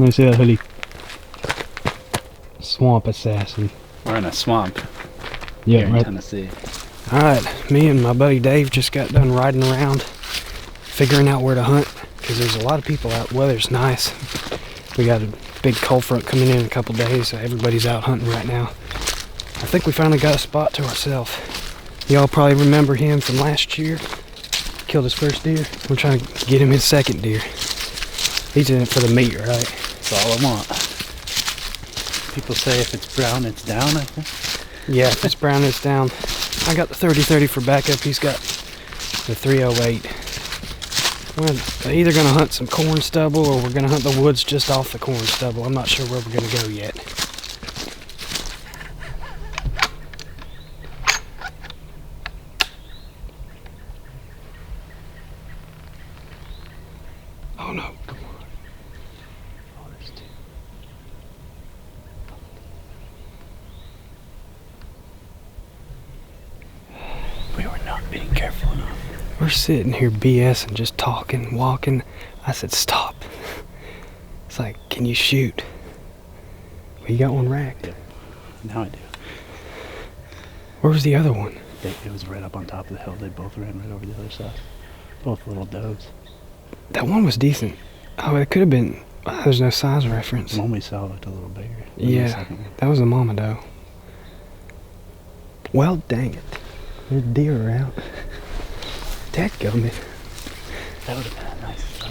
Let me see that hoodie. Swamp assassin. We're in a swamp Yeah, here in right. Tennessee. Alright, me and my buddy Dave just got done riding around, figuring out where to hunt, because there's a lot of people out. Weather's nice. We got a big cold front coming in a couple days, so everybody's out hunting right now. I think we finally got a spot to ourselves. Y'all probably remember him from last year. Killed his first deer. We're trying to get him his second deer. He's in it for the meat, right? That's all I want. People say if it's brown, it's down, I think. Yeah, if it's brown, it's down. I got the 30-30 for backup. He's got the 308. We're either going to hunt some corn stubble or we're going to hunt the woods just off the corn stubble. I'm not sure where we're going to go yet. Oh no, come on. Oh, there's two. We were not being careful enough. We're sitting here BSing, just talking, walking. I said, stop. It's like, can you shoot? Well, you got one racked. Yeah. Now I do. Where was the other one? It was right up on top of the hill. They both ran right over the other side. Both little does. That one was decent. Oh, it could have been. There's no size reference. The one we saw looked a little bigger than the Yeah, second one. that was a mama doe. Well, dang it. There's deer around. Dadgummit. That would have been a nice shot.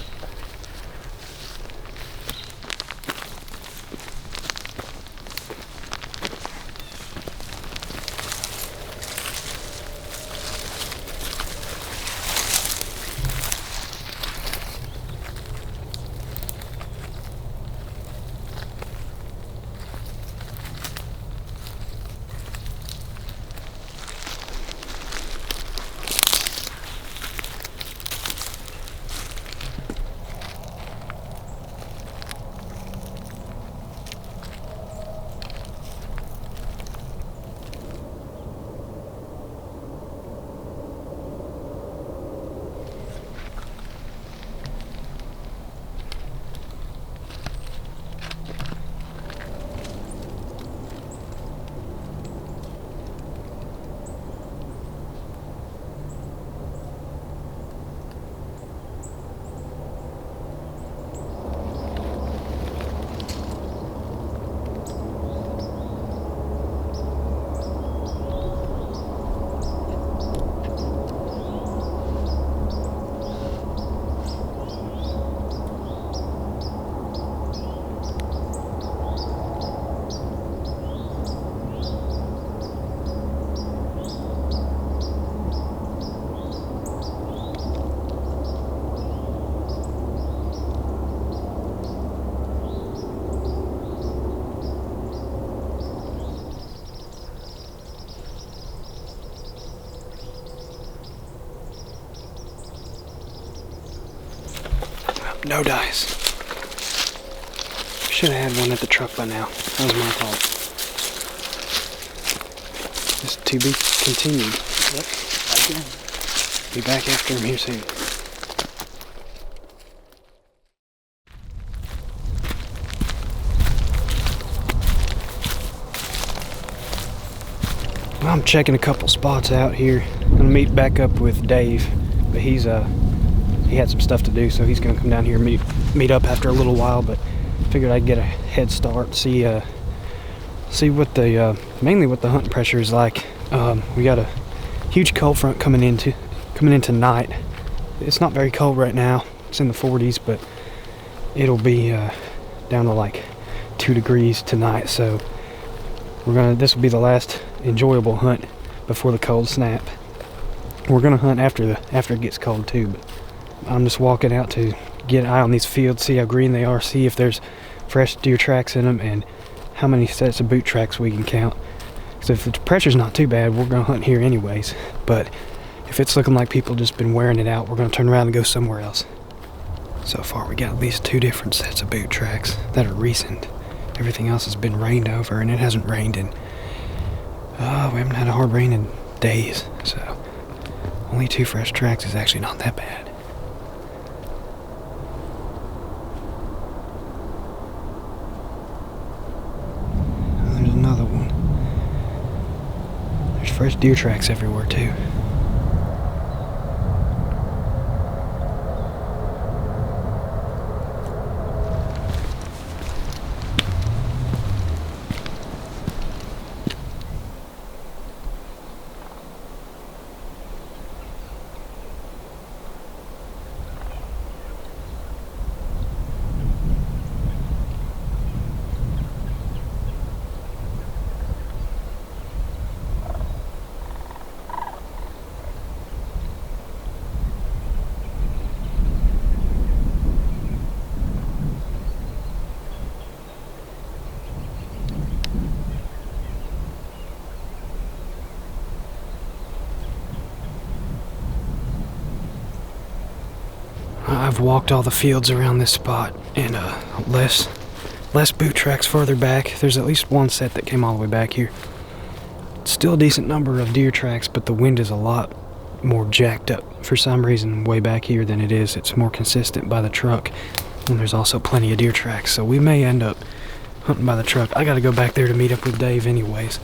No dice. Should have had one at the truck by now. That was my fault. Just to be continued. Yep, right again. Be back after him here soon. Well, I'm checking a couple spots out here. I'm gonna meet back up with Dave, but he had some stuff to do, so he's gonna come down here and meet up after a little while. But figured I'd get a head start, see what the mainly what the hunting pressure is like. We got a huge cold front coming in tonight. It's not very cold right now. It's in the 40s, but it'll be down to like 2 degrees tonight. So this will be the last enjoyable hunt before the cold snap. We're gonna hunt after it gets cold too, but I'm just walking out to get an eye on these fields, see how green they are, see if there's fresh deer tracks in them, and how many sets of boot tracks we can count. So if the pressure's not too bad, we're gonna hunt here anyways. But if it's looking like people just been wearing it out, we're gonna turn around and go somewhere else. So far we got at least 2 different sets of boot tracks that are recent. Everything else has been rained over, and it hasn't rained in we haven't had a hard rain in days, so only 2 fresh tracks is actually not that bad. Fresh deer tracks everywhere too. I've walked all the fields around this spot, and less boot tracks further back. There's at least one set that came all the way back here. Still a decent number of deer tracks, but the wind is a lot more jacked up for some reason way back here than it is. It's more consistent by the truck, and there's also plenty of deer tracks, so we may end up hunting by the truck. I gotta go back there to meet up with Dave anyways.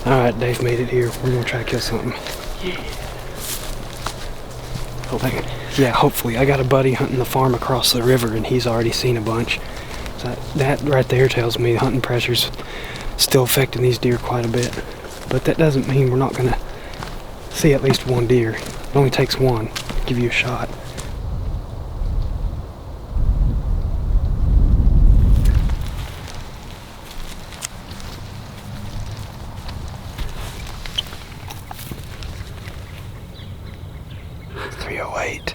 Alright, Dave made it here. We're gonna try to kill something. Hopefully. I got a buddy hunting the farm across the river, and he's already seen a bunch. So that right there tells me hunting pressure's still affecting these deer quite a bit. But that doesn't mean we're not gonna see at least one deer. It only takes one to give you a shot. .308.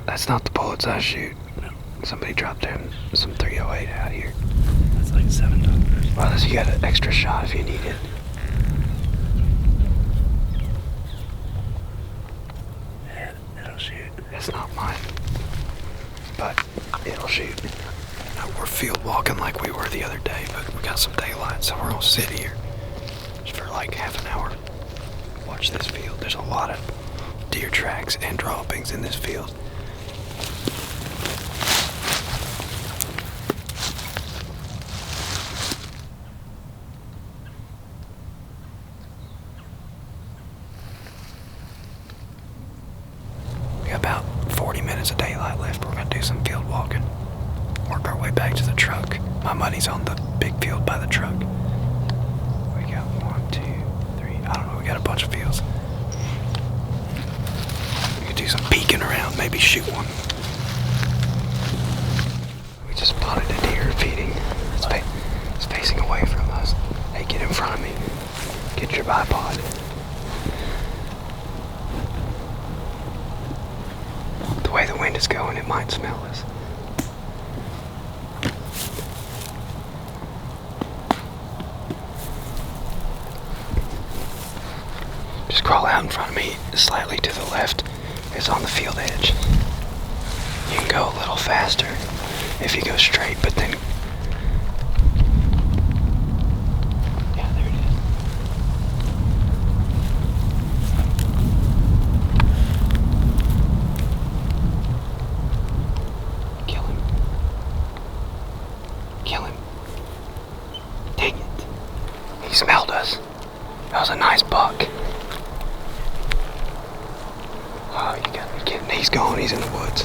That's not the bullets I shoot. No. Somebody dropped in some .308 out here. That's like $7. Well, you got an extra shot if you need it. Yeah, it'll shoot. It's not mine, but it'll shoot. Now, we're field walking like we were the other day, but we got some daylight, so we're gonna sit here just for like half an hour. Watch this field. There's a lot of deer tracks and droppings in this field. We got about 40 minutes of daylight left. We're gonna do some field walking. Work our way back to the truck. My money's on the big field by the truck. We got 1, 2, 3. I don't know. We got a bunch of fields. We could do some peeking around. Maybe shoot one. We just spotted a deer feeding. It's facing away from us. Hey, get in front of me. Get your bipod. The way the wind is going, it might smell us. Just crawl out in front of me, slightly to the left. It's on the field edge. You can go a little faster if you go straight, but then... Yeah, there it is. Kill him. Kill him. Dang it. He smelled us. That was a nice buck. Oh, you gotta be kidding. He's gone. He's in the woods.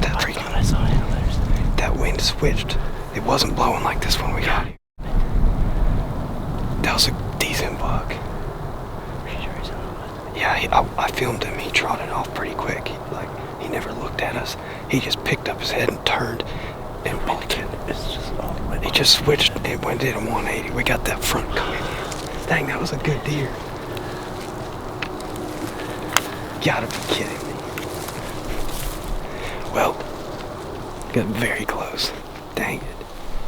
That freaking... I saw him. That wind switched. It wasn't blowing like this when we got here. That was a decent buck. Pretty sure he's in the woods. Yeah, I filmed him. He trotted off pretty quick. He never looked at us. He just picked up his head and turned and bolted. It's just all the way. He just switched and did a 180. We got that front coming in. Dang, that was a good deer. Gotta be kidding me. Well, got very close. Dang it.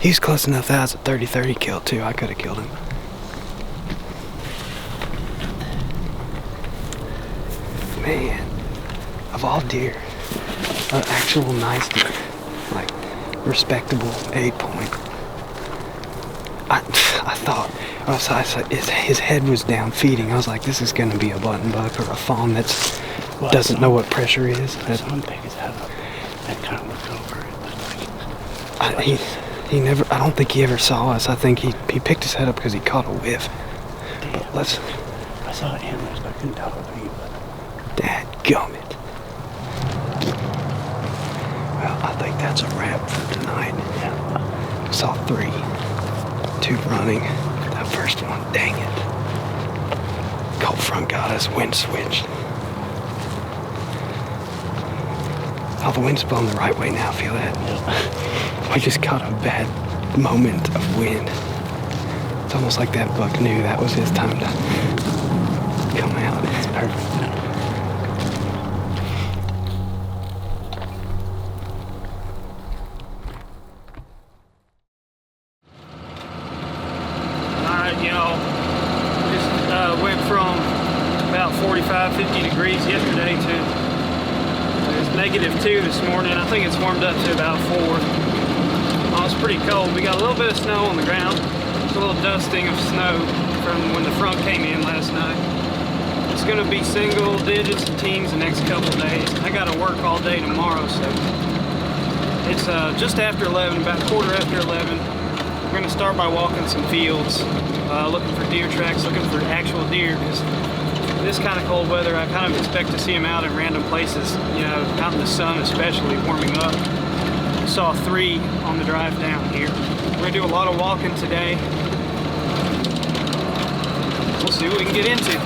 He's close enough that was a 30-30 kill too. I could have killed him. Man, of all deer, an actual nice deer, like respectable 8-point. I thought, his head was down feeding. I was like, this is gonna be a button buck or a fawn that's Well, doesn't know what pressure is. I saw him pick his head up and kind of look over. It was like, He never. I don't think he ever saw us. I think he picked his head up because he caught a whiff. But let's. I saw antlers, but I couldn't tell what he was. Dadgummit. Well, I think that's a wrap for tonight. Yeah. Saw 3. 2 running. That first one, dang it. Cold front got us. Wind switched. Oh, the wind's blowing the right way now. Feel that? Yeah. We just caught a bad moment of wind. It's almost like that buck knew that was his time to come out. It's perfect. Alright, y'all. Just went from about 45, 50 degrees yesterday to -2 this morning. I think it's warmed up to about 4. Oh, it's pretty cold. We got a little bit of snow on the ground. There's a little dusting of snow from when the front came in last night. It's going to be single digits and teens the next couple of days. I got to work all day tomorrow, so it's just after 11, about 11:15. We're going to start by walking some fields, looking for deer tracks, looking for actual deer, because this kind of cold weather, I kind of expect to see them out in random places, you know, out in the sun especially, warming up. Saw 3 on the drive down here. We're going to do a lot of walking today. We'll see what we can get into.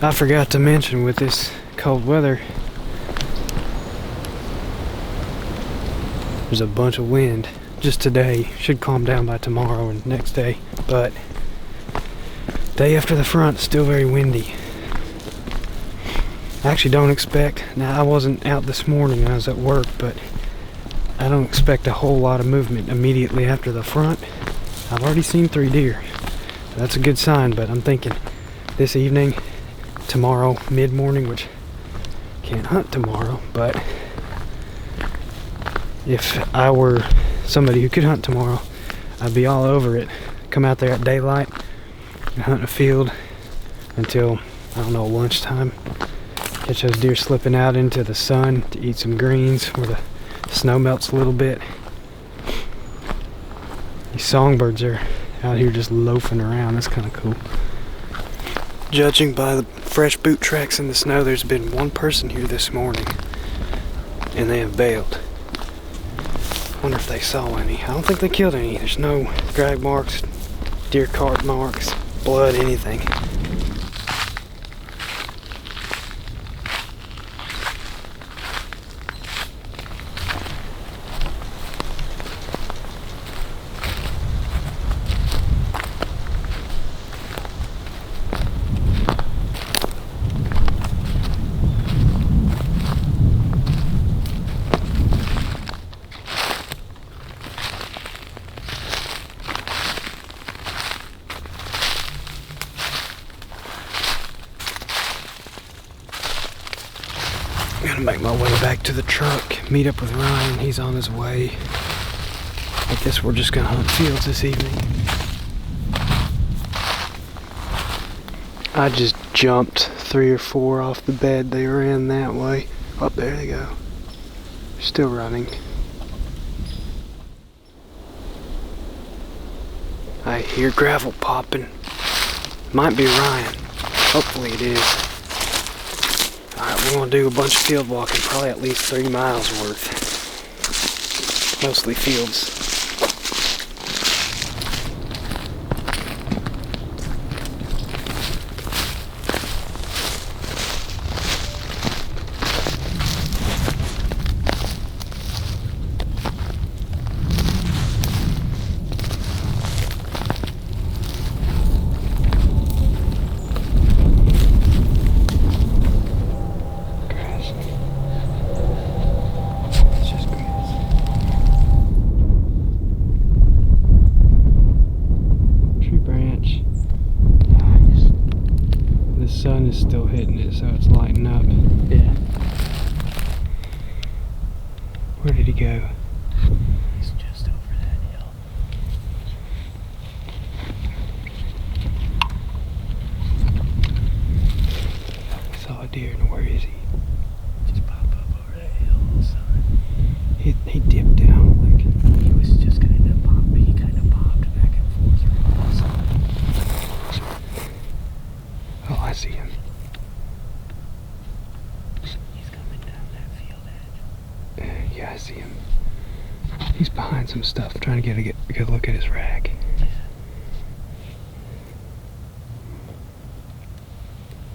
I forgot to mention with this cold weather, there's a bunch of wind just today. Should calm down by tomorrow and next day, but day after the front, still very windy. I actually don't expect, now I wasn't out this morning, I was at work, but I don't expect a whole lot of movement immediately after the front. I've already seen 3 deer. That's a good sign, but I'm thinking this evening, tomorrow, mid-morning, which can't hunt tomorrow, but if I were somebody who could hunt tomorrow, I'd be all over it. Come out there at daylight and hunt a field until, I don't know, lunchtime. Catch those deer slipping out into the sun to eat some greens where the snow melts a little bit. These songbirds are out here just loafing around. That's kind of cool. Judging by the fresh boot tracks in the snow, there's been 1 person here this morning, and they have bailed. Wonder if they saw any. I don't think they killed any. There's no drag marks, deer cart marks, blood, anything. I'm gonna make my way back to the truck, meet up with Ryan. He's on his way. I guess we're just gonna hunt fields this evening. I just jumped 3 or 4 off the bed. They ran that way. Oh, there they go. Still running. I hear gravel popping. Might be Ryan. Hopefully it is. Alright, we're gonna do a bunch of field walking, probably at least 3 miles worth. Mostly fields. is still hitting it, so it's lighting up. Yeah. Where did he go? He's just over that hill. I saw a deer, and where is he? Just pop up over that hill, son. He dipped down, like. He was just kind of pop. He kind of popped back and forth around the side. Oh, I see him. He's coming down that field edge. Yeah, I see him. He's behind some stuff, trying to get a good look at his rag.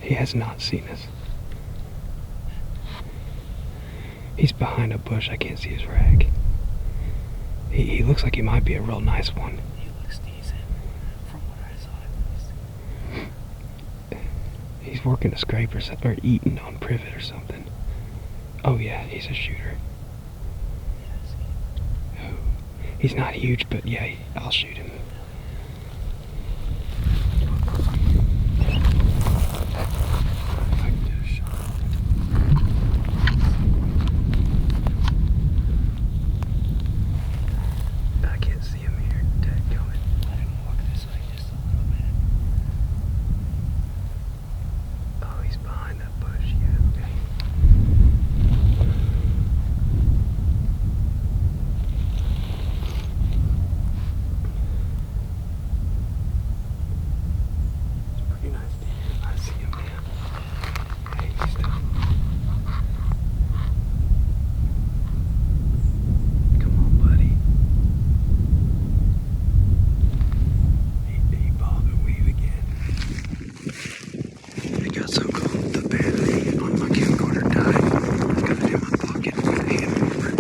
He has not seen us. He's behind a bush. I can't see his rag. He looks like he might be a real nice one. He looks decent from what I saw at least. He's working a scrape or eating on privet or something. Oh yeah, he's a shooter. Yes. Oh, he's not huge, but yeah, I'll shoot him. If I can get a shot. I can't see him here. Dadgummit. Let him walk this way just a little bit. Oh, he's behind that bush. Yeah, okay. It's a pretty nice deer. I see him now. Hey, he's still. Come on, buddy. He bobbed and weave again. It got so cold, the battery on my camcorder died. I got it in my pocket with a hand warmer.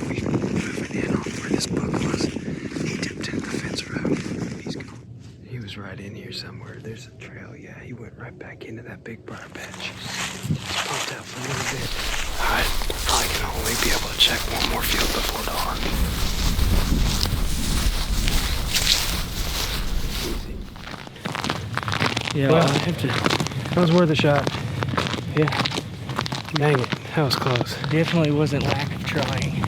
We moving in on where this buck was. He dipped into the fence road. He's gone. He was right in here somewhere. There's a trail. Yeah, he went right back into that big briar patch. Just popped out for a little bit. Alright, I can only be able to check one more field before dawn. Easy. Yeah, Well, I have to that was worth a shot. Yeah. Dang it, that was close. definitely wasn't lack of trying.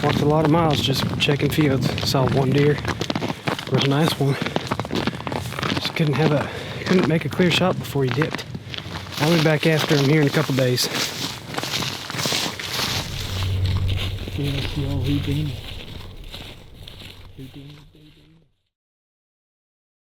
Walked a lot of miles just checking fields. Saw one deer. Was a nice one. Just couldn't make a clear shot before he dipped. I'll be back after him here in a couple days. Yeah, the old Houdini. Houdini.